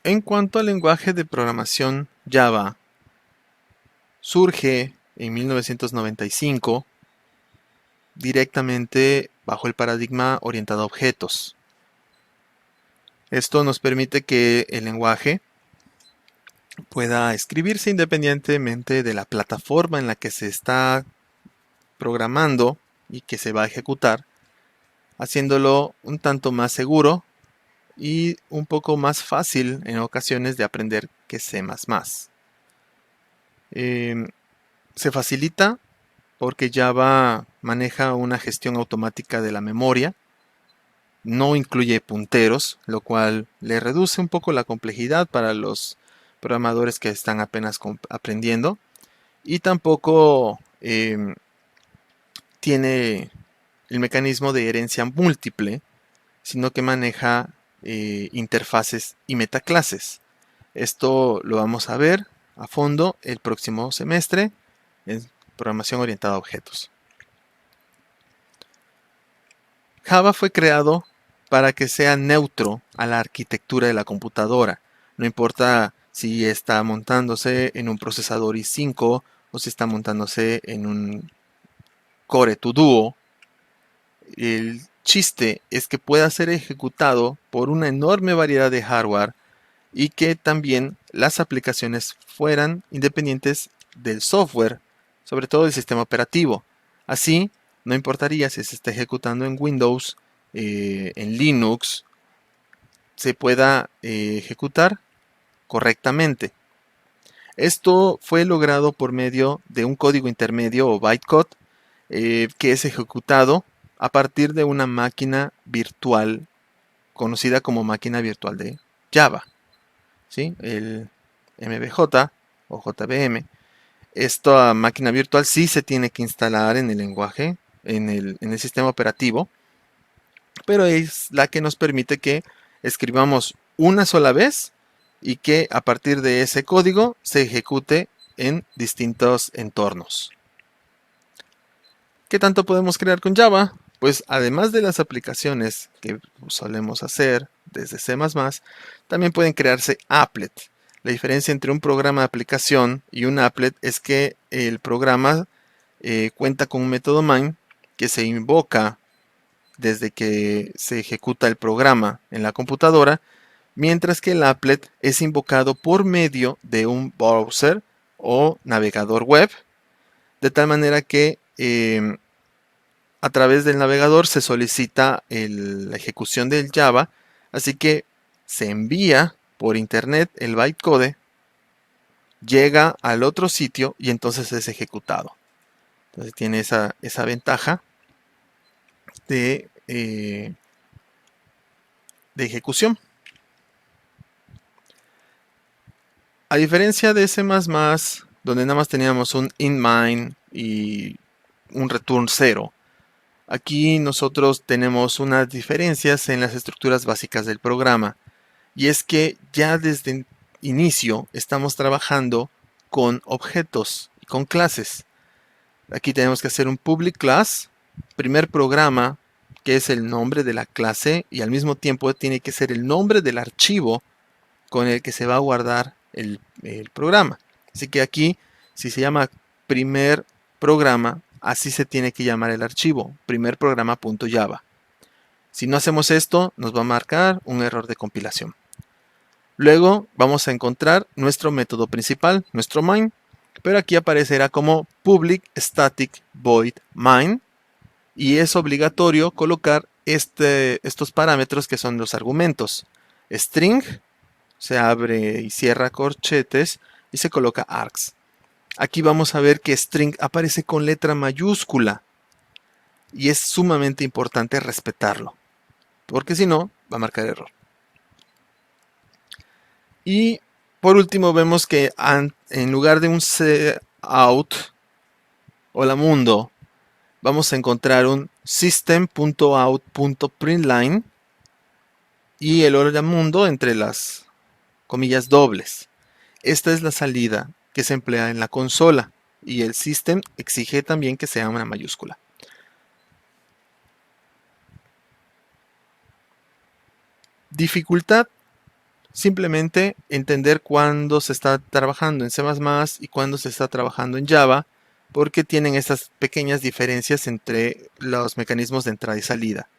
En cuanto al lenguaje de programación Java, surge en 1995 directamente bajo el paradigma orientado a objetos. Esto nos permite que el lenguaje pueda escribirse independientemente de la plataforma en la que se está programando y que se va a ejecutar, haciéndolo un tanto más seguro y un poco más fácil en ocasiones de aprender que C++. Se facilita porque Java maneja una gestión automática de la memoria, no incluye punteros, lo cual le reduce un poco la complejidad para los programadores que están apenas aprendiendo, y tampoco tiene el mecanismo de herencia múltiple, sino que maneja interfaces y metaclases. Esto lo vamos a ver a fondo el próximo semestre en programación orientada a objetos. Java fue creado para que sea neutro a la arquitectura de la computadora. No importa si está montándose en un procesador i5 o si está montándose en un Core 2 Duo. El chiste es que pueda ser ejecutado por una enorme variedad de hardware y que también las aplicaciones fueran independientes del software, sobre todo del sistema operativo. Así, no importaría si se está ejecutando en Windows, en Linux, se pueda ejecutar correctamente. Esto fue logrado por medio de un código intermedio o bytecode que es ejecutado a partir de una máquina virtual conocida como máquina virtual de Java. ¿Sí? El MVJ o JVM. Esta máquina virtual sí se tiene que instalar en el lenguaje, en el sistema operativo, pero es la que nos permite que escribamos una sola vez y que a partir de ese código se ejecute en distintos entornos. ¿Qué tanto podemos crear con Java? Pues además de las aplicaciones que solemos hacer desde C++, también pueden crearse applet. La diferencia entre un programa de aplicación y un applet es que el programa cuenta con un método main que se invoca desde que se ejecuta el programa en la computadora, mientras que el applet es invocado por medio de un browser o navegador web, de tal manera que a través del navegador se solicita la ejecución del Java, así que se envía por internet el bytecode, llega al otro sitio y entonces es ejecutado. Entonces tiene esa ventaja de ejecución. A diferencia de C++, donde nada más teníamos un in-main y un return 0, aquí nosotros tenemos unas diferencias en las estructuras básicas del programa. Y es que ya desde el inicio estamos trabajando con objetos, con clases. Aquí tenemos que hacer un public class, primer programa, que es el nombre de la clase, y al mismo tiempo tiene que ser el nombre del archivo con el que se va a guardar el programa. Así que aquí, si se llama primer programa, así se tiene que llamar el archivo, primerprograma.java. Si no hacemos esto, nos va a marcar un error de compilación. Luego vamos a encontrar nuestro método principal, nuestro main, pero aquí aparecerá como public static void main y es obligatorio colocar estos parámetros que son los argumentos. String, se abre y cierra corchetes y se coloca args. Aquí vamos a ver que string aparece con letra mayúscula y es sumamente importante respetarlo, porque si no va a marcar error. Y por último vemos que en lugar de un cout, hola mundo, vamos a encontrar un system.out.println y el hola mundo entre las comillas dobles. Esta es la salida que se emplea en la consola y el system exige también que sea una mayúscula. Dificultad. simplemente entender cuándo se está trabajando en C++ y cuándo se está trabajando en Java, porque tienen estas pequeñas diferencias entre los mecanismos de entrada y salida.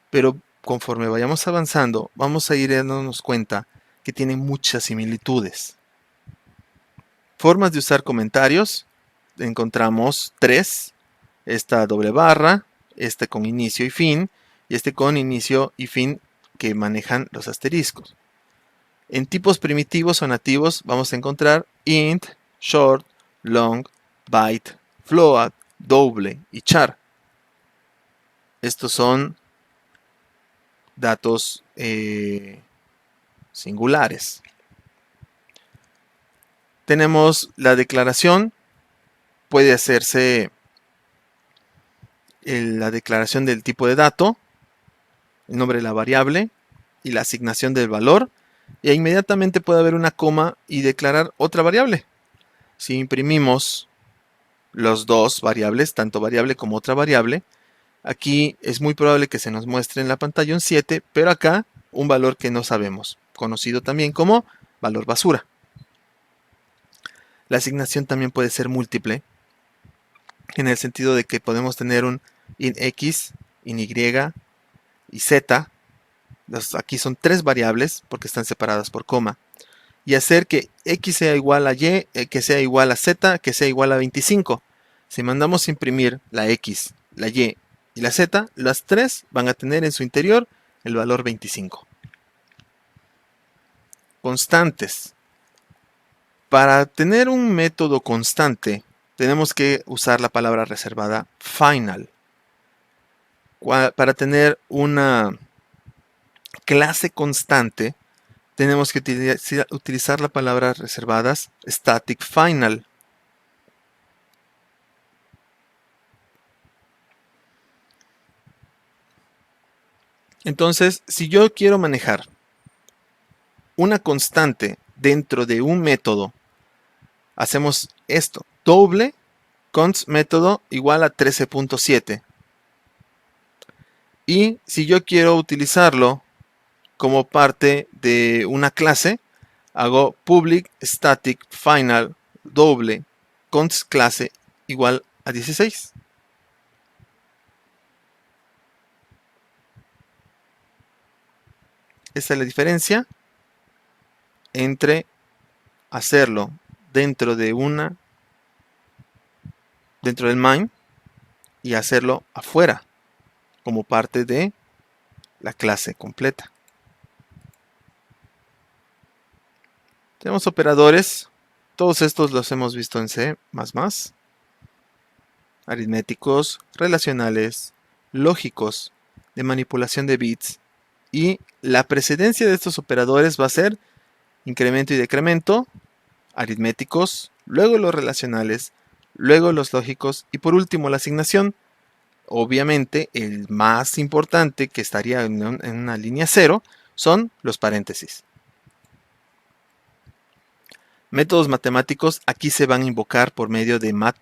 Pero conforme vayamos avanzando, vamos a ir dándonos cuenta que tienen muchas similitudes. Formas de usar comentarios, encontramos 3, esta doble barra, este con inicio y fin, y este con inicio y fin que manejan los asteriscos. En tipos primitivos o nativos vamos a encontrar int, short, long, byte, float, double y char. Estos son datos singulares. Tenemos la declaración, puede hacerse la declaración del tipo de dato, el nombre de la variable y la asignación del valor, e inmediatamente puede haber una coma y declarar otra variable. Si imprimimos los dos variables, tanto variable como otra variable, aquí es muy probable que se nos muestre en la pantalla un 7, pero acá un valor que no sabemos, conocido también como valor basura. La asignación también puede ser múltiple, en el sentido de que podemos tener un int x, int y y z. Aquí son 3 variables porque están separadas por coma. Y hacer que x sea igual a y, que sea igual a z, que sea igual a 25. Si mandamos imprimir la x, la y y la z, las 3 van a tener en su interior el valor 25. Constantes. Para tener un método constante, tenemos que usar la palabra reservada final. Para tener una clase constante, tenemos que utilizar la palabra reservadas static final. Entonces, si yo quiero manejar una constante dentro de un método, hacemos esto: doble const método igual a 13.7. Y si yo quiero utilizarlo como parte de una clase, hago public static final doble const clase igual a 16. Esta es la diferencia entre hacerlo dentro del main y hacerlo afuera como parte de la clase completa. Tenemos operadores, todos estos los hemos visto en C++, aritméticos, relacionales, lógicos, de manipulación de bits, y la precedencia de estos operadores va a ser incremento y decremento, aritméticos, luego los relacionales, luego los lógicos y por último la asignación. Obviamente el más importante, que estaría en una línea 0, son los paréntesis. Métodos matemáticos aquí se van a invocar por medio de mat.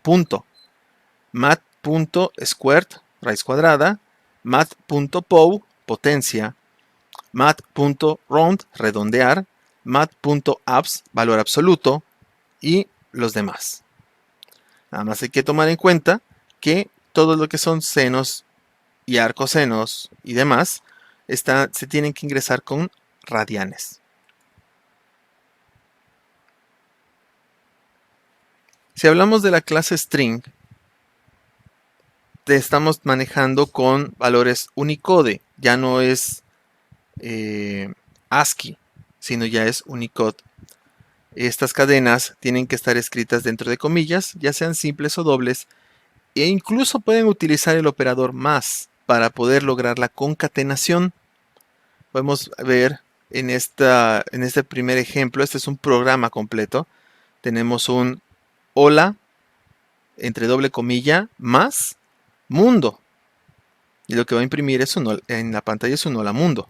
Mat.squared, raíz cuadrada, mat.pow, potencia, mat.round, redondear, mat.abs, valor absoluto, y los demás. Nada más hay que tomar en cuenta que todo lo que son senos y arcosenos y demás se tienen que ingresar con radianes. Si hablamos de la clase string, te estamos manejando con valores Unicode. Ya no es ASCII, sino ya es Unicode. Estas cadenas tienen que estar escritas dentro de comillas, ya sean simples o dobles, e incluso pueden utilizar el operador más para poder lograr la concatenación. Podemos ver en este primer ejemplo, este es un programa completo. Tenemos un hola, entre doble comilla, más mundo. Y lo que va a imprimir en la pantalla es un hola mundo.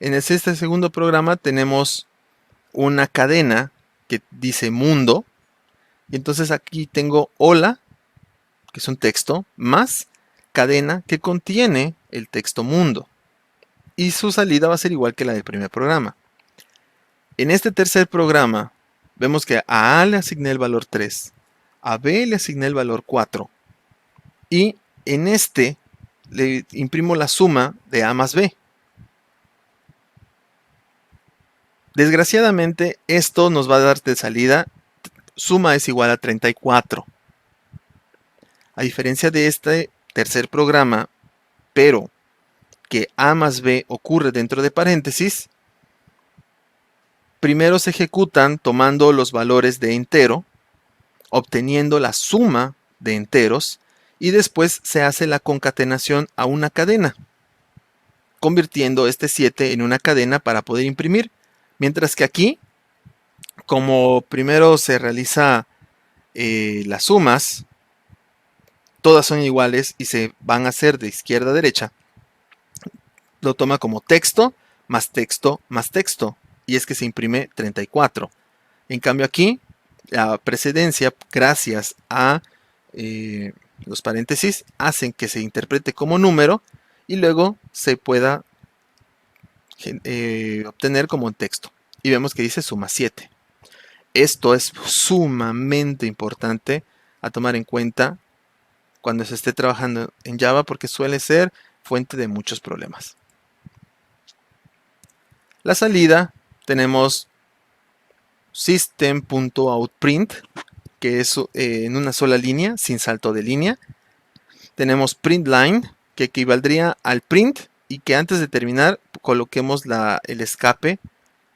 En este segundo programa tenemos una cadena que dice mundo. Y entonces aquí tengo hola, que es un texto, más cadena que contiene el texto mundo. Y su salida va a ser igual que la del primer programa. En este tercer programa, vemos que a A le asigné el valor 3, a B le asigné el valor 4, y en este le imprimo la suma de A más B. Desgraciadamente, esto nos va a dar de salida suma es igual a 34. A diferencia de este tercer programa, pero que A más B ocurre dentro de paréntesis, primero se ejecutan tomando los valores de entero, obteniendo la suma de enteros, y después se hace la concatenación a una cadena, convirtiendo este 7 en una cadena para poder imprimir. Mientras que aquí, como primero se realiza las sumas, todas son iguales y se van a hacer de izquierda a derecha, lo toma como texto más texto más texto, y es que se imprime 34. En cambio aquí, la precedencia, gracias a los paréntesis, hacen que se interprete como número y luego se pueda obtener como un texto. Y vemos que dice suma 7. Esto es sumamente importante a tomar en cuenta cuando se esté trabajando en Java, porque suele ser fuente de muchos problemas. La salida, tenemos system.outprint, que es en una sola línea, sin salto de línea. Tenemos println, que equivaldría al print, y que antes de terminar coloquemos el escape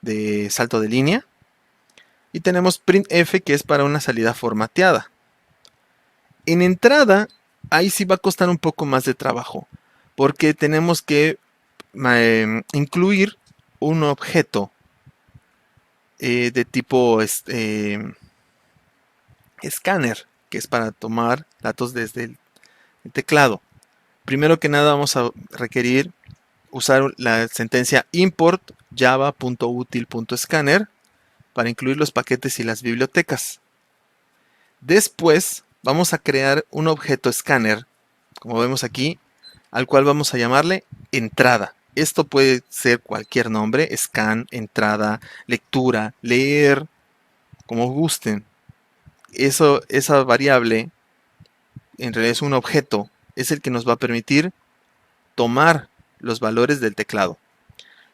de salto de línea. Y tenemos printf, que es para una salida formateada. En entrada, ahí sí va a costar un poco más de trabajo, porque tenemos que incluir un objeto de tipo escáner, que es para tomar datos desde el teclado. Primero que nada vamos a requerir usar la sentencia import java.util.scanner para incluir los paquetes y las bibliotecas. Después vamos a crear un objeto escáner, como vemos aquí, al cual vamos a llamarle entrada. Esto puede ser cualquier nombre: scan, entrada, lectura, leer, como gusten. Esa variable, en realidad es un objeto, es el que nos va a permitir tomar los valores del teclado.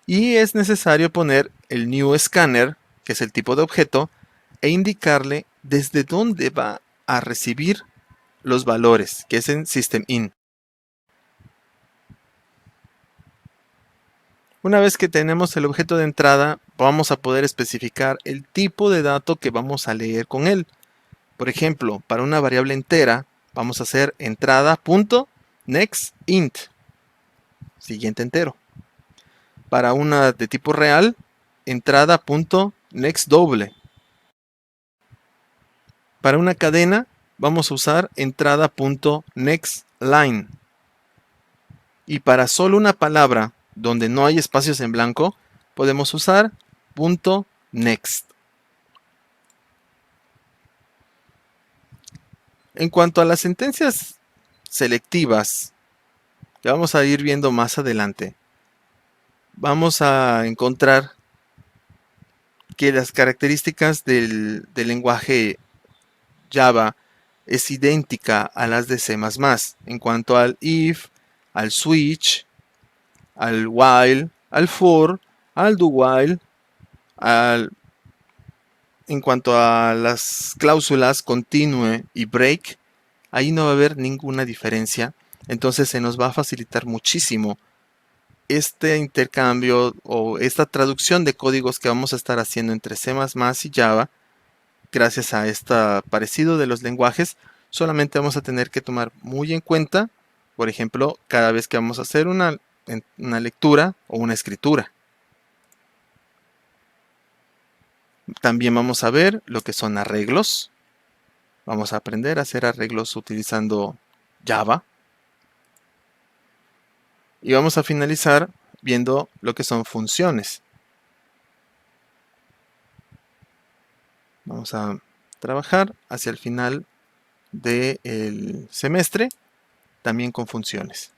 Y es necesario poner el new scanner, que es el tipo de objeto, e indicarle desde dónde va a recibir los valores, que es en system_in. Una vez que tenemos el objeto de entrada, vamos a poder especificar el tipo de dato que vamos a leer con él. Por ejemplo, para una variable entera, vamos a hacer entrada.nextInt, siguiente entero. Para una de tipo real, entrada.nextDouble. Para una cadena, vamos a usar entrada.nextLine. Y para solo una palabra donde no hay espacios en blanco, podemos usar .next. En cuanto a las sentencias selectivas, que vamos a ir viendo más adelante, vamos a encontrar que las características del lenguaje Java es idéntica a las de C++, en cuanto al if, al switch, al while, al for, al do while, en cuanto a las cláusulas continue y break, ahí no va a haber ninguna diferencia. Entonces se nos va a facilitar muchísimo este intercambio o esta traducción de códigos que vamos a estar haciendo entre C++ y Java. Gracias a este parecido de los lenguajes, solamente vamos a tener que tomar muy en cuenta, por ejemplo, cada vez que vamos a hacer una lectura o una escritura. También vamos a ver lo que son arreglos. Vamos a aprender a hacer arreglos utilizando Java. Y vamos a finalizar viendo lo que son funciones. Vamos a trabajar hacia el final del semestre también con funciones.